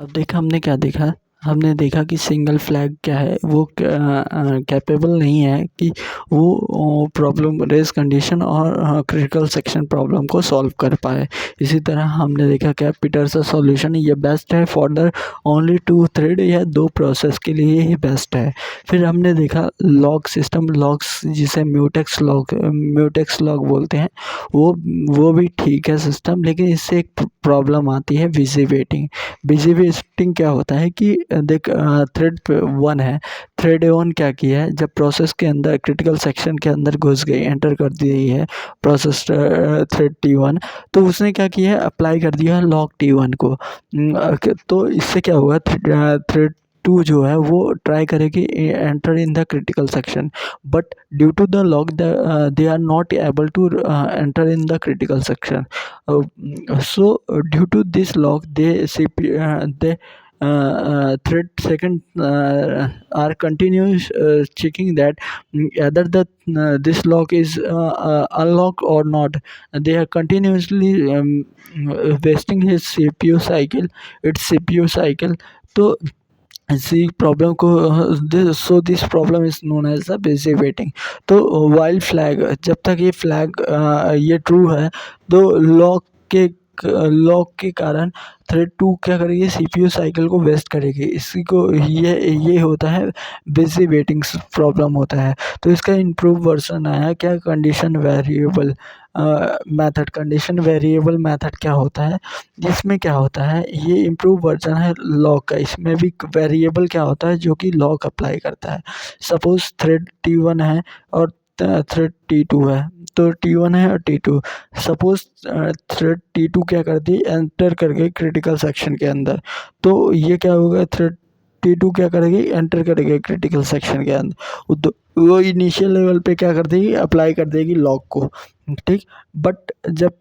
अब देखा हमने क्या देखा, हमने देखा कि सिंगल फ्लैग क्या है, वो कैपेबल नहीं है कि वो प्रॉब्लम रेस कंडीशन और क्रिटिकल सेक्शन प्रॉब्लम को सॉल्व कर पाए। इसी तरह हमने देखा क्या पीटरसन सॉल्यूशन ये बेस्ट है फॉर द ओनली 2 थ्रेड या 2 प्रोसेस के लिए ही बेस्ट है। फिर हमने देखा लॉग सिस्टम, लॉग्स जिसे म्यूटेक्स लॉग बोलते हैं, वो भी ठीक है सिस्टम, लेकिन इससे एक प्रॉब्लम आती है बिजी वेटिंग। बिजी वेस्टिंग क्या होता है कि देख थ्रेड वन है, थ्रेड वन क्या किया है, जब प्रोसेस के अंदर क्रिटिकल सेक्शन के अंदर घुस गई, एंटर कर दी है प्रोसेस थ्रेड T1, तो उसने क्या किया है, अप्लाई कर दिया है लॉक T1 को। तो इससे क्या हुआ, थ्रेड टू जो है वो ट्राई करेगी enter in the critical section, but due to the lock they are not able to enter in the critical section. So due to this lock, they thread second are continuous checking that either this lock is unlocked or not. They are continuously wasting his CPU cycle, its CPU cycle. तो इसी problem को so this problem is known as the busy waiting. तो while flag, जब तक ये flag ये true है, तो लॉक के कारण थ्रेड टू क्या करेगी, सीपीयू साइकिल को वेस्ट करेगी. इसी को ये होता है बिजी वेटिंग प्रॉब्लम होता है. तो इसका इम्प्रूव वर्जन आया क्या, condition variable method. Condition variable method क्या होता है, इसमें क्या होता है, ये इम्प्रूव वर्जन है लॉक का. इसमें भी वेरिएबल क्या होता है जो कि लॉक अप्लाई करता है. सपोज थ्रेड T1 है और थ्रेड T2 है, तो T1 है और T2. सपोज थ्रेड T2 क्या करती है, एंटर कर गई क्रिटिकल सेक्शन के अंदर, तो ये क्या होगा, थ्रेड T2 क्या करेगी, एंटर करेगी क्रिटिकल सेक्शन के अंदर. वो इनिशियल लेवल पे क्या कर देगी, अप्लाई कर देगी लॉक को, ठीक. बट जब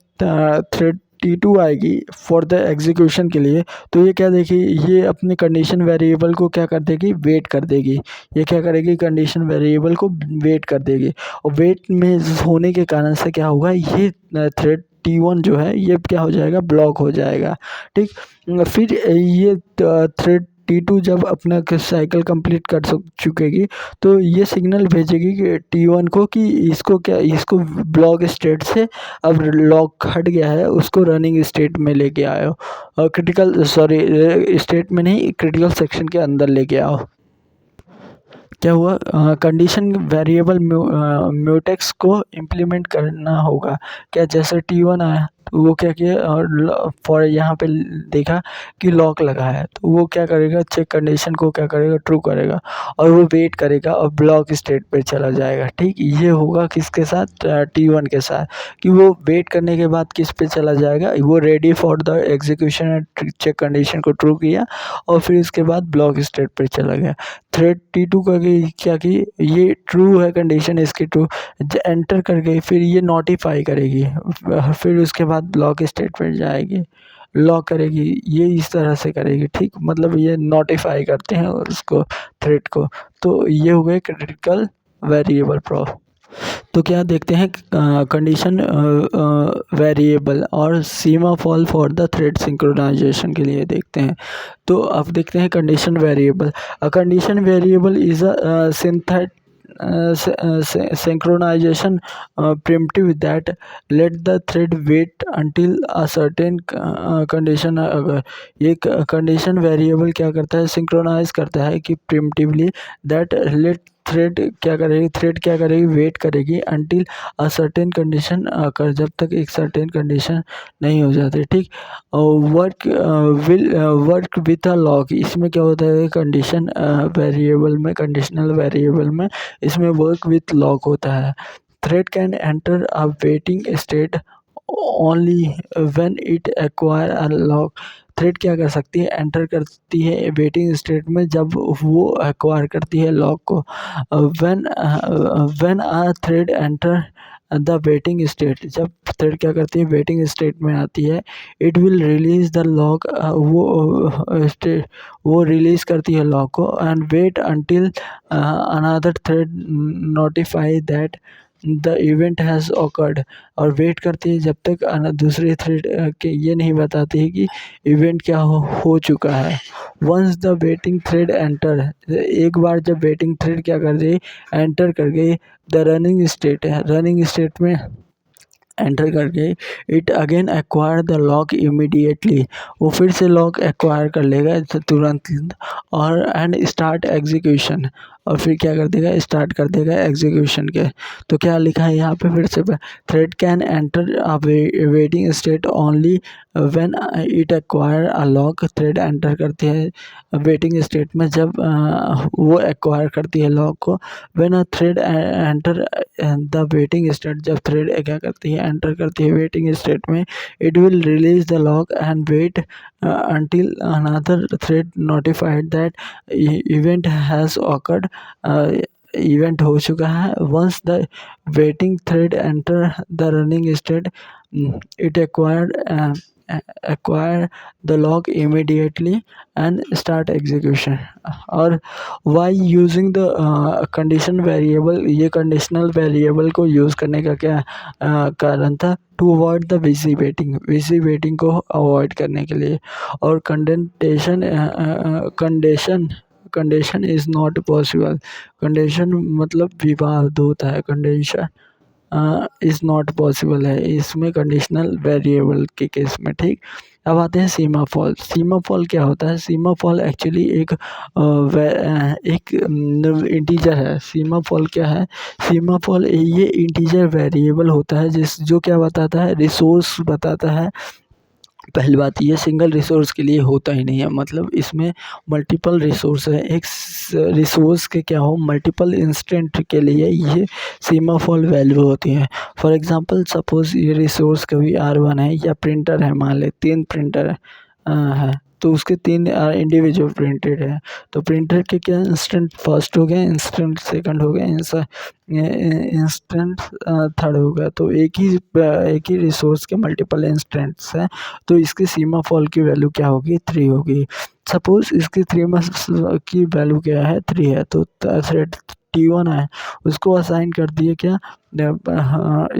थ्रेड T2 आएगी फॉर द एग्जीक्यूशन के लिए, तो ये क्या देगी, ये अपने कंडीशन वेरिएबल को क्या कर देगी, वेट कर देगी. ये क्या करेगी, कंडीशन वेरिएबल को वेट कर देगी, और वेट में होने के कारण से क्या होगा, ये थ्रेड T1 जो है ये क्या हो जाएगा, ब्लॉक हो जाएगा, ठीक. फिर ये थ्रेड T2 जब अपना साइकिल कंप्लीट कर चुकेगी, तो ये सिग्नल भेजेगी कि T1 को कि इसको ब्लॉक स्टेट से अब लॉक हट गया है, उसको रनिंग स्टेट में लेके आओ, और स्टेट में नहीं, क्रिटिकल सेक्शन के अंदर लेके आओ. क्या हुआ, कंडीशन वेरिएबल म्यूटेक्स को इम्प्लीमेंट करना होगा. क्या, जैसे T1 आया तो वो क्या किया, और फॉर यहाँ पे देखा कि लॉक लगा है, तो वो क्या करेगा, चेक कंडीशन को क्या करेगा, ट्रू करेगा, और वो वेट करेगा और ब्लॉक स्टेट पे चला जाएगा, ठीक. ये होगा किसके साथ, T1 के साथ, कि वो वेट करने के बाद किस पे चला जाएगा, वो ready for the execution, check condition को ट्रू किया और फिर इसके बाद ब्लॉक स्टेट पे चला गया. थ्रेड T2 का क्या कि ये ट्रू है कंडीशन इसकी, ट्रू एंटर कर गई, फिर ये नोटिफाई करेगी, फिर उसके बाद ब्लॉक स्टेट पे जाएगी, लॉक करेगी, ये इस तरह से करेगी, ठीक. मतलब ये नोटिफाई करते हैं उसको, थ्रेड को. तो ये हो गए क्रिटिकल वेरिएबल प्रो. तो क्या देखते हैं, कंडीशन वेरिएबल और semaphore for the thread synchronization के लिए देखते हैं. तो अब देखते हैं condition variable. A condition variable is a synchronization primitive that let the thread wait until a certain condition. अगर ये कंडीशन वेरिएबल क्या करता है, सिंक्रोनाइज करता है कि प्रिमिटिवली दैट लेट थ्रेड क्या करेगी, वेट करेगी अंटिल अ सर्टेन कंडीशन अकर, जब तक एक सर्टेन कंडीशन नहीं हो जाती, ठीक. वर्क विथ अ लॉक, इसमें क्या होता है, कंडीशन वेरिएबल में, कंडीशनल वेरिएबल में इसमें वर्क विथ लॉक होता है. Thread can enter a waiting state only when it acquire a lock. Thread क्या कर सकती है, एंटर करती है वेटिंग स्टेट में जब वो एक्वायर करती है लॉक को. When a thread enter the waiting state, जब थ्रेड क्या करती है, वेटिंग स्टेट में आती है, it will release the lock, वो रिलीज करती है लॉक को, and wait until another thread notify that the event has occurred, और वेट करती है जब तक दूसरी थ्रेड के ये नहीं बताती है कि इवेंट क्या हो चुका है। Once the waiting thread enter, एक बार जब वेटिंग थ्रेड क्या कर गई, एंटर कर गई द रनिंग स्टेट है, रनिंग स्टेट में एंटर करके it again acquire the lock immediately, वो फिर से लॉक एक्वायर कर लेगा तुरंत, और एंड स्टार्ट एग्जीक्यूशन, और फिर क्या कर देगा, स्टार्ट कर देगा एग्जीक्यूशन के। तो क्या लिखा है यहाँ पे फिर से, thread can enter a waiting state only when it acquire a lock, thread enter करती है वेटिंग स्टेट में जब वो एक्वायर करती है लॉक को। When a thread enter the waiting state, जब थ्रेड क्या करती है, एंटर करती है वेटिंग स्टेट में, it will release the lock and wait until another thread notified that event has occurred, event हो चुका है। Once the waiting thread enter the running state, it acquire the lock immediately and start execution। और why using the condition variable, ये conditional variable को use करने का क्या कारण था, to avoid the busy waiting को अवॉइड करने के लिए। और condition is not possible, condition मतलब विवाद होता है, कंडीशन इज़ नॉट पॉसिबल है इसमें कंडीशनल वेरिएबल के केस में, ठीक। अब आते हैं सीमाफॉल। सीमाफॉल क्या होता है, सीमाफॉल एक्चुअली एक इंटीजर है। सीमाफॉल क्या है, सीमाफॉल ये इंटीजर वेरिएबल होता है जो क्या बताता है, रिसोर्स बताता है। पहली बात, ये सिंगल रिसोर्स के लिए होता ही नहीं है, मतलब इसमें मल्टीपल रिसोर्स है, एक रिसोर्स के क्या हो, मल्टीपल इंस्टेंट के लिए ये सीमाफॉल वैल्यू होती है। फॉर एग्जांपल सपोज ये रिसोर्स कभी R1 है, या प्रिंटर है, मान ले 3 प्रिंटर है, तो उसके 3 इंडिविजुअल प्रिंटेड है, तो प्रिंटर के क्या इंस्टेंट फर्स्ट हो गए, इंस्टेंट सेकंड हो गए, इंस्टेंट थर्ड हो गया, तो एक ही रिसोर्स के मल्टीपल इंस्टेंट्स हैं, तो इसकी सीमाफॉल की वैल्यू क्या होगी, 3 होगी। सपोज इसकी 3 की वैल्यू क्या है, 3 है, तो थ्रेड T1 है, उसको असाइन कर दिए क्या,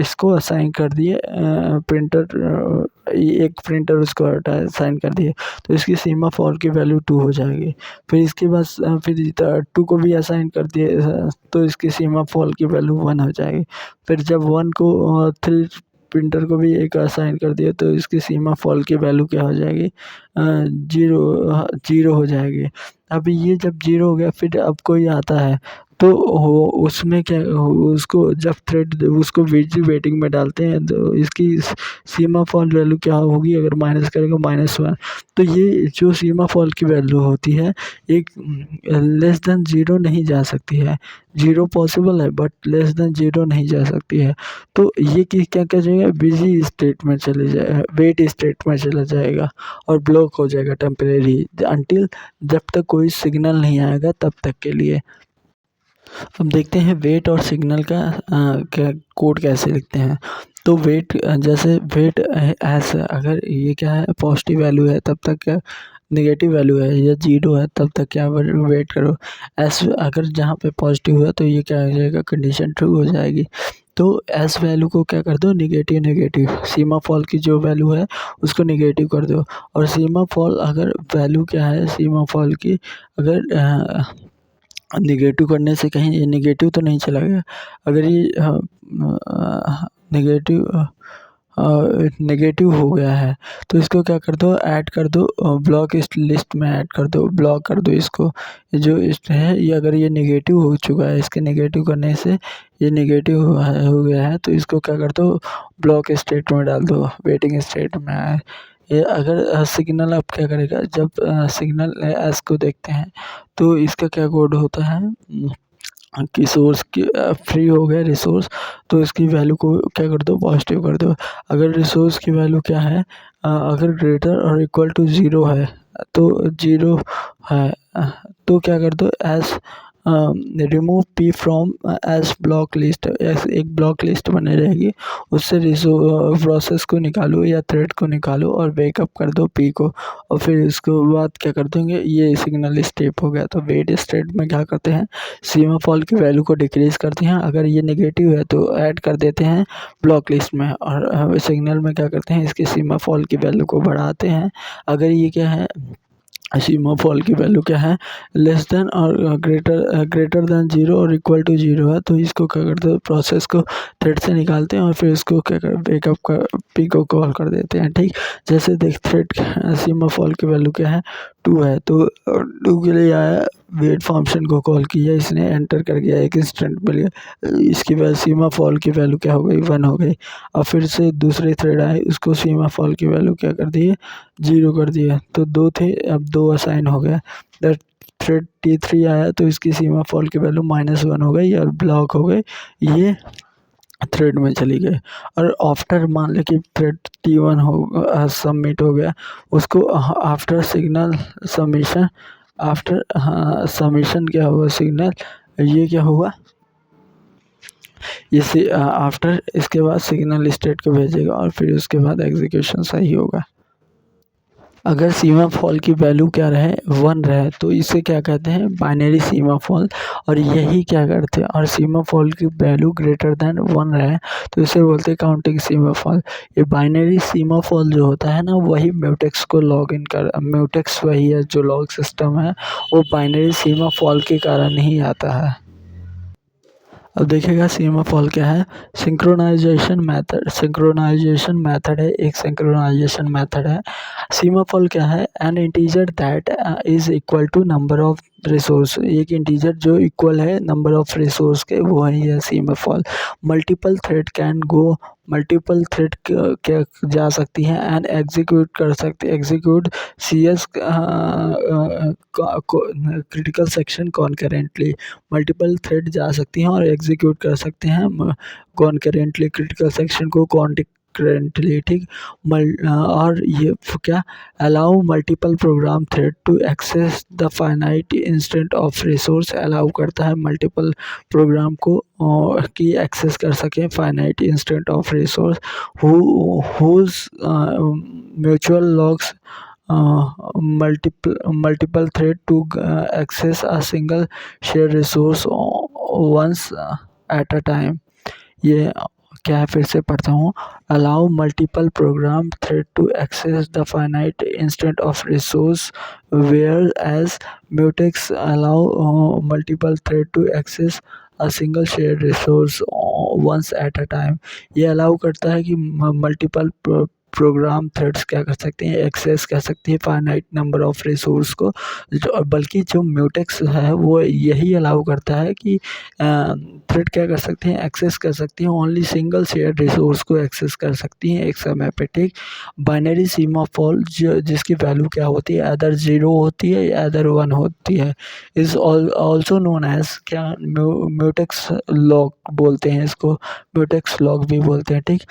इसको असाइन कर दिए प्रिंटर, एक प्रिंटर उसको असाइन कर दिए, तो इसकी सीमाफॉल की वैल्यू 2 हो जाएगी। फिर इसके बाद फिर 2 को भी असाइन कर दिए, तो इसकी सीमाफॉल की वैल्यू 1 हो जाएगी। फिर जब 1 को 3 प्रिंटर को भी एक असाइन कर दिया, तो इसकी सीमाफॉल की वैल्यू क्या हो जाएगी, 0 हो जाएगी। अभी ये जब 0 हो गया, फिर अब कोई आता है, तो उसमें क्या, उसको जब थ्रेड उसको वेटिंग में डालते हैं, तो इसकी सीमाफॉल वैल्यू क्या होगी, अगर माइनस करेगा -1, तो ये जो सीमाफॉल की वैल्यू होती है, एक लेस देन 0 नहीं जा सकती है। 0 पॉसिबल है, बट लेस देन 0 नहीं जा सकती है। तो ये क्या क्या जाएगा, बिजी स्टेट में चले जाए, वेट स्टेट में चला जाएगा, और ब्लॉक हो जाएगा टेम्परेरी, अंटिल जब तक कोई सिग्नल नहीं आएगा तब तक के लिए। अब देखते हैं वेट और सिग्नल का क्या कोड कैसे लिखते हैं। तो वेट, जैसे वेट ऐसे, अगर ये क्या है, पॉजिटिव वैल्यू है तब तक क्या, नेगेटिव वैल्यू है या 0 है तब तक क्या वेट करो। ऐसे अगर जहाँ पे पॉजिटिव है तो ये क्या हो जाएगा, कंडीशन ट्रू हो जाएगी। तो एस वैल्यू को क्या कर दो, नेगेटिव, सीमाफॉल की जो वैल्यू है उसको नेगेटिव कर दो। और सीमाफॉल अगर वैल्यू क्या है, सीमाफॉल की अगर नेगेटिव करने से कहीं ये नेगेटिव तो नहीं चला गया, अगर ये नेगेटिव हो गया है, तो इसको क्या कर दो, ऐड कर दो, ब्लॉक लिस्ट में ऐड कर दो, ब्लॉक कर दो इसको। जो इस है, ये अगर ये नेगेटिव हो चुका है, इसके नेगेटिव करने से ये नेगेटिव हो गया है, तो इसको क्या कर दो, ब्लॉक स्टेट में डाल दो, वेटिंग स्टेट में। ये अगर सिग्नल अब क्या करेगा, जब सिग्नल एस को देखते हैं, तो इसका क्या कोड होता है कि सोर्स की फ्री हो गया रिसोर्स, तो इसकी वैल्यू को क्या कर दो, पॉजिटिव कर दो। अगर रिसोर्स की वैल्यू क्या है, अगर ग्रेटर और इक्वल टू 0 है, तो 0 है, तो क्या कर दो, S remove P from as block list, एक ब्लॉक लिस्ट बने रहेगी, उससे प्रोसेस को निकालो या थ्रेड को निकालो और बैकअप कर दो पी को, और फिर इसके बाद क्या कर देंगे, ये सिग्नल स्टेप हो गया। तो वेट स्टेट में क्या करते हैं, सीमाफॉल की वैल्यू को डिक्रीज करते हैं, अगर ये नेगेटिव है तो ऐड कर देते हैं ब्लॉक लिस्ट में, और सिग्नल में क्या करते हैं, इसकी सीमाफॉल की वैल्यू को बढ़ाते हैं। अगर ये क्या है, सीमाफॉल की वैल्यू क्या है, लेस देन और ग्रेटर देन 0 और इक्वल टू 0 है, तो इसको क्या करते हैं, प्रोसेस को थ्रेड से निकालते हैं और फिर इसको क्या कर बैकअप का पी को कॉल कर देते हैं। ठीक, जैसे देख थ्रेड सीमाफॉल की वैल्यू क्या है, 2 है, तो 2 के लिए आया, वेट फंक्शन को कॉल किया, इसने एंटर कर गया, एक इंस्टेंट मिल गया, इसकी वैल्यू सीमाफॉल की वैल्यू क्या हो गई, 1 हो गई। अब फिर से दूसरे थ्रेड आए, उसको सीमाफॉल की वैल्यू क्या कर दी है, 0 कर दिया, तो 2 थे, अब 2 असाइन हो गया। द थ्रेड T3 आया, तो इसकी सीमाफॉल की वैल्यू -1 हो गई और ब्लॉक हो गई, ये थ्रेड में चली गई। और आफ्टर मान लें कि थ्रेड T1 हो सबमिट हो गया, उसको after signal submission, after submission क्या हुआ, सिग्नल ये क्या हुआ, इसे आफ्टर इसके बाद सिग्नल स्टेट को भेजेगा और फिर उसके बाद एग्जीक्यूशन सही होगा। अगर सीमाफॉल की वैल्यू क्या रहे, 1 रहे, तो इसे क्या कहते हैं, बाइनरी सीमाफॉल, और यही क्या करते हैं, और सीमाफॉल की वैल्यू ग्रेटर देन 1 रहे तो इसे बोलते हैं काउंटिंग सीमाफॉल। ये बाइनरी सीमाफॉल जो होता है ना, वही म्यूटेक्स को लॉग इन कर, म्यूटेक्स वही है जो लॉग सिस्टम है, वो बाइनरी सीमाफॉल के कारण ही आता है। अब देखिएगा सीमाफॉल क्या है, सिंक्रोनाइजेशन मेथड, सिंक्रोनाइजेशन मेथड है, एक सिंक्रोनाइजेशन मेथड है। सीमाफॉल क्या है, an integer that is equal to number of resource, एक इंटीजर जो इक्वल है नंबर ऑफ रिसोर्स के, वो है semaphore. Multiple thread can go, multiple thread क्या जा सकती हैं, एंड एग्जीक्यूट कर सकते, execute CS critical section concurrently, multiple thread जा सकती हैं और एग्जीक्यूट कर सकते हैं कॉन्करेंटली क्रिटिकल सेक्शन को करेंटली। ठीक, और ये क्या, allow multiple program thread to access the finite instant of resource, allow करता है मल्टीपल प्रोग्राम को की एक्सेस कर सकें finite instant of resource, whose mutual logs multiple thread to access a single shared resource once at a time। ये क्या है, फिर से पढ़ता हूँ, allow multiple program thread to access the finite instant of resource, whereas mutex allow multiple thread to access a single share resource once at a time. ये allow करता है कि मल्टीपल प्रोग्राम थ्रेड्स क्या कर सकते हैं, access कर सकती है फाइनाइट नंबर ऑफ रिसोर्स को, बल्कि जो म्यूटेक्स है वो यही अलाउ करता है कि थ्रेड क्या कर सकते हैं, एक्सेस कर सकती हैं, ओनली सिंगल शेयर रिसोर्स को एक्सेस कर सकती हैं एक समय पे। ठीक, बाइनरी सीमाफॉल जिसकी वैल्यू क्या होती है, अदर 0 होती है या अदर 1 होती है, इज ऑल्सो नोन एज क्या, म्यूटेक्स लॉग बोलते हैं इसको, म्यूटेक्स लॉग भी बोलते हैं। ठीक,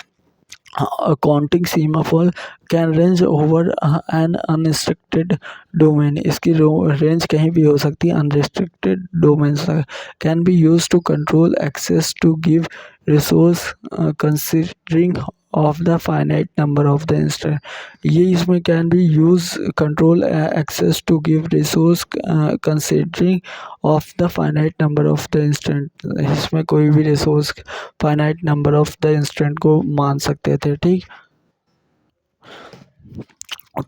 counting semaphore can range over an unrestricted domain, इसकी रेंज कहीं भी हो सकती है, unrestricted domain can be use to control access to give resource considering of the finite number of the instant. ये इसमें can be use control access to give resource considering of the finite number of the instant, इसमें कोई भी resource finite number of the instant को मान सकते थे। ठीक,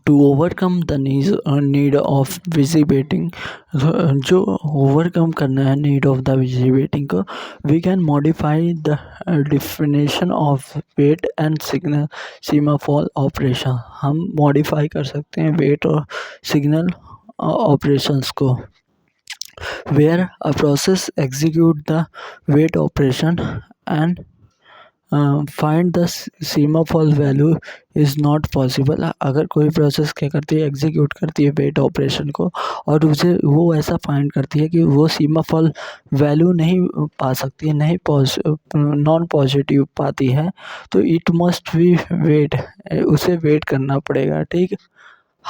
to overcome the need of busy waiting, जो ओवरकम करना है need of the busy waiting को, we can modify the definition of wait and signal semaphore operation, हम मॉडिफाई कर सकते हैं वेट और सिग्नल ऑपरेशंस को, where a process execute the wait operation and find the semaphore value is not possible. अगर कोई process क्या करती है, एग्जीक्यूट करती है वेट ऑपरेशन को, और उसे वो ऐसा फाइंड करती है कि वो सीमाफॉल वैल्यू नहीं पा सकती है, नहीं नॉन पॉजिटिव पाती है, तो इट मस्ट बी वेट, उसे वेट करना पड़ेगा। ठीक,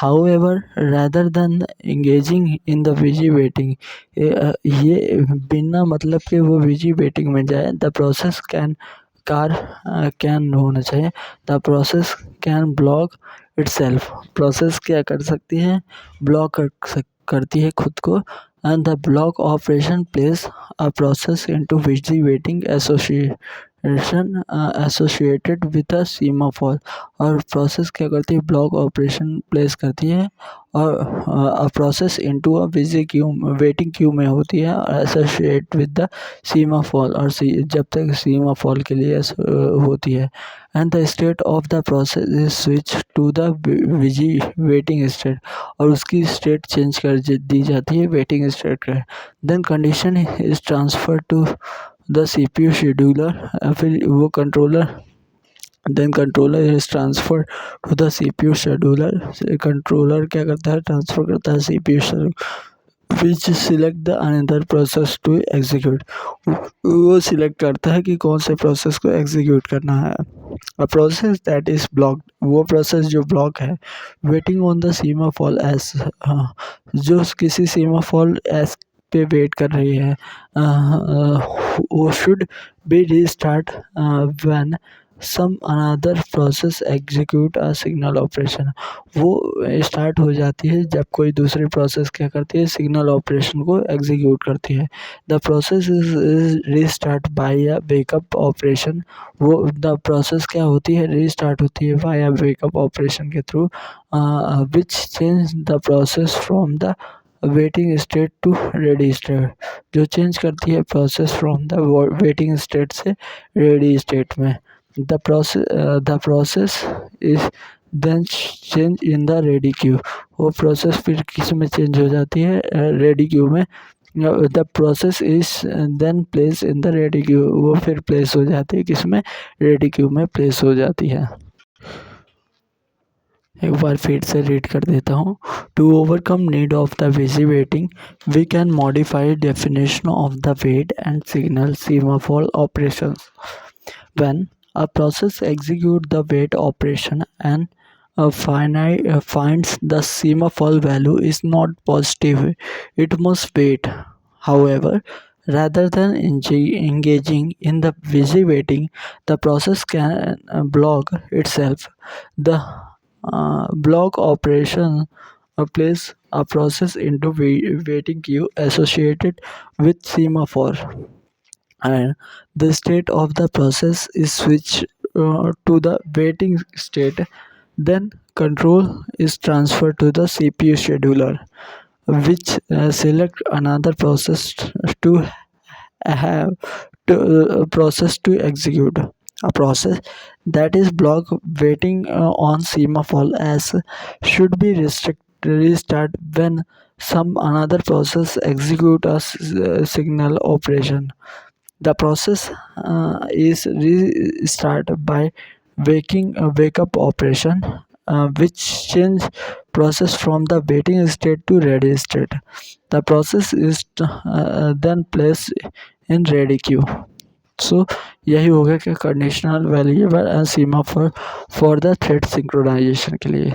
However, rather than engaging in the busy waiting, ये बिना मतलब के वो busy waiting में जाए, the process can होना चाहिए, the process can block itself. Process क्या कर सकती है, block करती है खुद को, and the block operation plays a process into busy waiting associated with a semaphore. और प्रोसेस क्या करती है, ब्लॉक ऑपरेशन प्लेस करती है और process into a busy Q, waiting queue में होती है एसोसिएट विद द सीमाफॉल, और जब तक सीमाफॉल के लिए होती है, and the state of the process is switch to the busy waiting state, और उसकी स्टेट चेंज कर दी जाती है वेटिंग स्टेट का. Then condition is transfer to the CPU scheduler, फिर वो controller is transfer to the CPU scheduler. Controller क्या करता है, ट्रांसफर करता है CPU scheduler which select the another process to execute. वो सिलेक्ट करता है कि कौन से प्रोसेस को एग्जीक्यूट करना है. A process that is blocked, वो प्रोसेस जो ब्लॉक है, वेटिंग ऑन द सीमाफॉल एस, जो किसी सीमाफॉल एस पे वेट कर रही है, वो should be restart when some another process execute a signal operation. वो स्टार्ट हो जाती है जब कोई दूसरी प्रोसेस क्या करती है, सिग्नल ऑपरेशन को एग्जीक्यूट करती है. The process is restart by a wake up operation. वो द प्रोसेस क्या होती है, रीस्टार्ट होती है बाय अ वेकअप ऑपरेशन के through, which change the process from the waiting state to ready state, जो चेंज करती है process from the waiting state से रेडी स्टेट में. The process is then change in the ready queue. वो process फिर किस में चेंज हो जाती है, रेडी क्यू में. The process is then place in the ready queue, वो फिर प्लेस हो जाती है किस में, रेडी क्यू में प्लेस हो जाती है. एक बार फिर से रीड कर देता हूँ. To overcome need of the busy waiting, we can modify definition of the wait and signal semaphore operations. When a process executes the wait operation and finds the semaphore value is not positive, it must wait. However, rather than engaging in the busy waiting, the process can block itself. The block operation place a process into waiting queue associated with semaphore, and the state of the process is switched to the waiting state. Then control is transferred to the CPU scheduler, which select another process to have process to execute. A process that is block waiting on semaphore as should be restart when some another process execute a signal operation. The process is restarted by wake up operation, which change process from the waiting state to ready state. The process is then placed in ready queue. So यही हो गया कि conditional variable and semaphore for the thread synchronization के लिए.